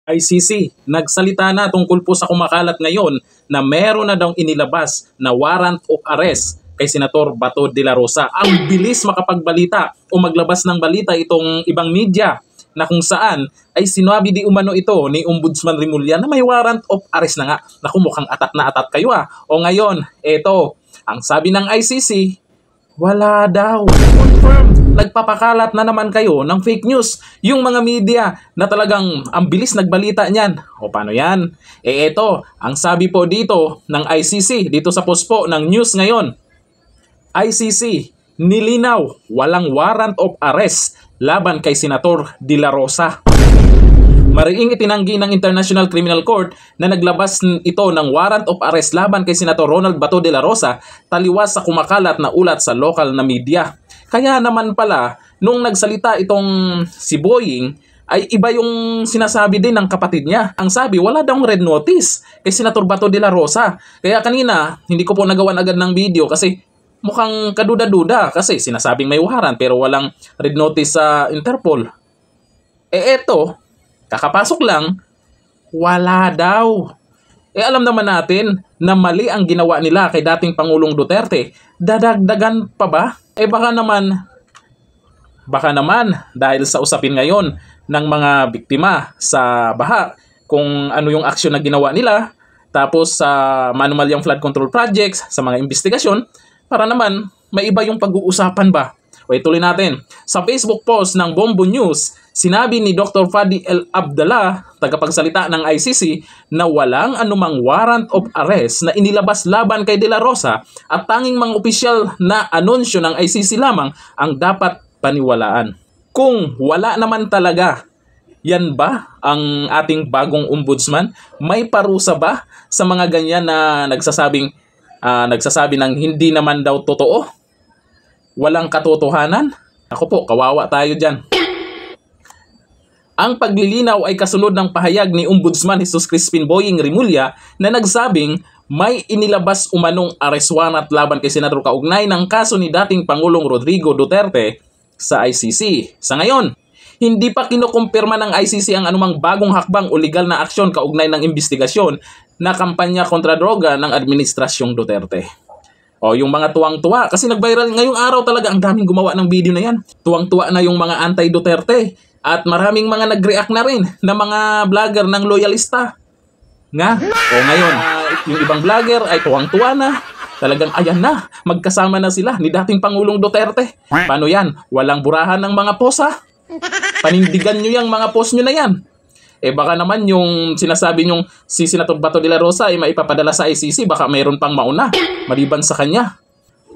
ICC nagsalita na tungkol po sa kumakalat ngayon na meron na daw inilabas na warrant of arrest kay Senator Bato de la Rosa. Ang bilis makapagbalita o maglabas ng balita itong ibang media na kung saan ay sinabi di umano ito ni Ombudsman Remulla na may warrant of arrest na nga. Naku, mukhang atat na atat kayo ah. O ngayon, eto, ang sabi ng ICC, wala daw. Confirmed. Nagpapakalat na naman kayo ng fake news. Yung mga media na talagang ang bilis nagbalita niyan. O paano yan? Eto, ang sabi po dito ng ICC, dito sa post po ng news ngayon. ICC, nilinaw, walang warrant of arrest laban kay Senator de la Rosa. Mariing itinanggi ng International Criminal Court na naglabas ito ng warrant of arrest laban kay Senator Ronald Bato de la Rosa taliwas sa kumakalat na ulat sa local na media. Kaya naman pala, nung nagsalita itong si Boying, ay iba yung sinasabi din ng kapatid niya. Ang sabi, wala daw red notice kay Senator Bato de la Rosa. Kaya kanina, hindi ko po nagawan agad ng video kasi mukhang kaduda-duda kasi sinasabing may warrant pero walang red notice sa Interpol. Eto, kakapasok lang, wala daw. Alam naman natin na mali ang ginawa nila kay dating Pangulong Duterte. Dadagdagan pa ba? Baka naman dahil sa usapin ngayon ng mga biktima sa baha, kung ano yung aksyon na ginawa nila, tapos sa manual yung flood control projects, sa mga investigasyon, para naman may iba yung pag-uusapan ba? O ituloy natin. Sa Facebook post ng Bombo News, sinabi ni Dr. Fadi El Abdallah, tagapagsalita ng ICC, na walang anumang warrant of arrest na inilabas laban kay De La Rosa at tanging mga opisyal na anunsyo ng ICC lamang ang dapat paniwalaan. Kung wala naman talaga, yan ba ang ating bagong ombudsman? May parusa ba sa mga ganyan na nagsasabi ng hindi naman daw totoo? Walang katotohanan? Ako po, kawawa tayo dyan. Ang paglilinaw ay kasunod ng pahayag ni Ombudsman Jesus Crispin Boying Remulla na nagsabing may inilabas umanong arrest warrant laban kay Senador kaugnay ng kaso ni dating Pangulong Rodrigo Duterte sa ICC. Sa ngayon, hindi pa kinukumpirma ng ICC ang anumang bagong hakbang o legal na aksyon kaugnay ng investigasyon na kampanya kontra droga ng Administrasyong Duterte. O yung mga tuwang-tuwa, kasi nag-viral ngayong araw talaga, ang daming gumawa ng video na yan. Tuwang-tuwa na yung mga anti-Duterte at maraming mga nag-react na rin na mga vlogger ng loyalista. Nga, o ngayon, yung ibang vlogger ay tuwang-tuwa na. Talagang ayan na, magkasama na sila ni dating Pangulong Duterte. Paano yan? Walang burahan ng mga posa? Panindigan nyo yung mga post nyo na yan. Baka naman yung sinasabi nyong si Senator Bato de la Rosa ay maipapadala sa ICC, baka mayroon pang mauna, maliban sa kanya.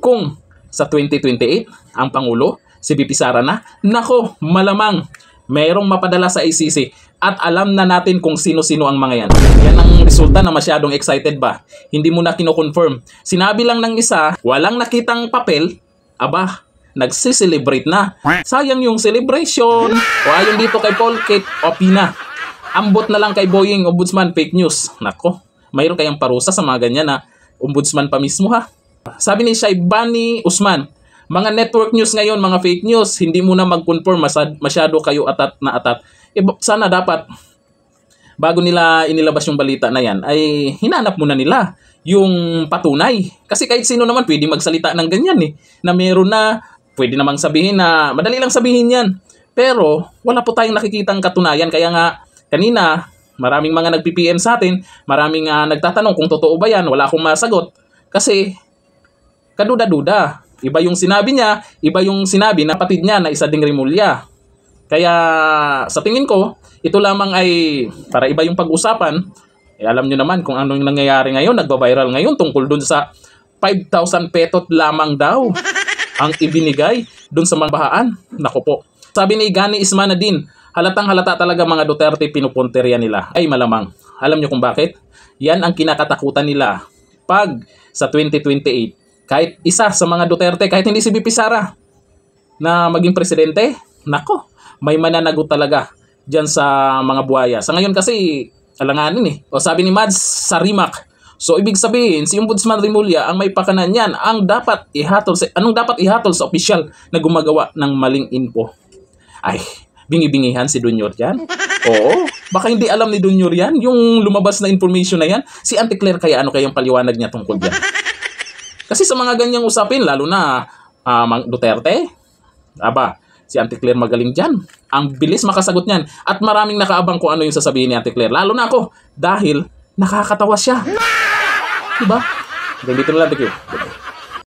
Kung sa 2028, ang Pangulo, si VP Sara na, nako, malamang mayroong mapadala sa ICC at alam na natin kung sino-sino ang mga yan. Yan ang resulta na masyadong excited ba? Hindi mo na kino-confirm. Sinabi lang ng isa, walang nakitang papel, aba, nagsiselebrate na. Sayang yung celebration. O ayon dito kay Paul Kate Opina, ambot na lang kay Boying Ombudsman fake news. Nako, mayroon kayang parusa sa mga ganyan na ombudsman pa mismo ha. Sabi ni Shaibani Usman, mga network news ngayon, mga fake news, hindi muna mag-confirm, masyado kayo atat na atat. Sana dapat, bago nila inilabas yung balita na yan, ay hinanap muna nila yung patunay. Kasi kahit sino naman pwede magsalita ng ganyan na meron na, pwede namang sabihin na, madali lang sabihin yan. Pero wala po tayong nakikitang katunayan, kaya nga, kanina, maraming mga nag-PPM sa atin, maraming nagtatanong kung totoo ba yan, wala akong masagot. Kasi, kaduda-duda. Iba yung sinabi niya, iba yung sinabi na kapatid niya na isa ding Remulla. Kaya, sa tingin ko, ito lamang ay, para iba yung pag-usapan, alam nyo naman kung anong nangyayari ngayon, nagba-viral ngayon tungkol dun sa 5,000 petot lamang daw ang ibinigay dun sa mga bahaan. Naku po. Sabi ni Gani Ismana din, halatang halata talaga mga Duterte pinupunteriya nila. Ay malamang. Alam nyo kung bakit? Yan ang kinakatakutan nila. Pag sa 2028, kahit isa sa mga Duterte, kahit hindi si VP Sara na maging presidente, nako, may mananagot talaga dyan sa mga buhaya. Sa ngayon kasi, alanganin O sabi ni Mads sa Rimac, so ibig sabihin, si Ombudsman Remulla ang may pakanan yan, anong dapat ihatol sa opisyal na gumagawa ng maling info. Ay, bingi-bingihan si Junior dyan. O Oo, baka hindi alam ni Junior yan, yung lumabas na information na yan. Si Auntie Claire kaya ano kayang paliwanag niya tungkol dyan? Kasi sa mga ganyang usapin, lalo na Mang Duterte, aba, si Auntie Claire magaling dyan. Ang bilis makasagot niyan. At maraming nakaabang kung ano yung sasabihin ni Auntie Claire. Lalo na ako, dahil nakakatawa siya. Diba? Hanggang dito na lang, thank you.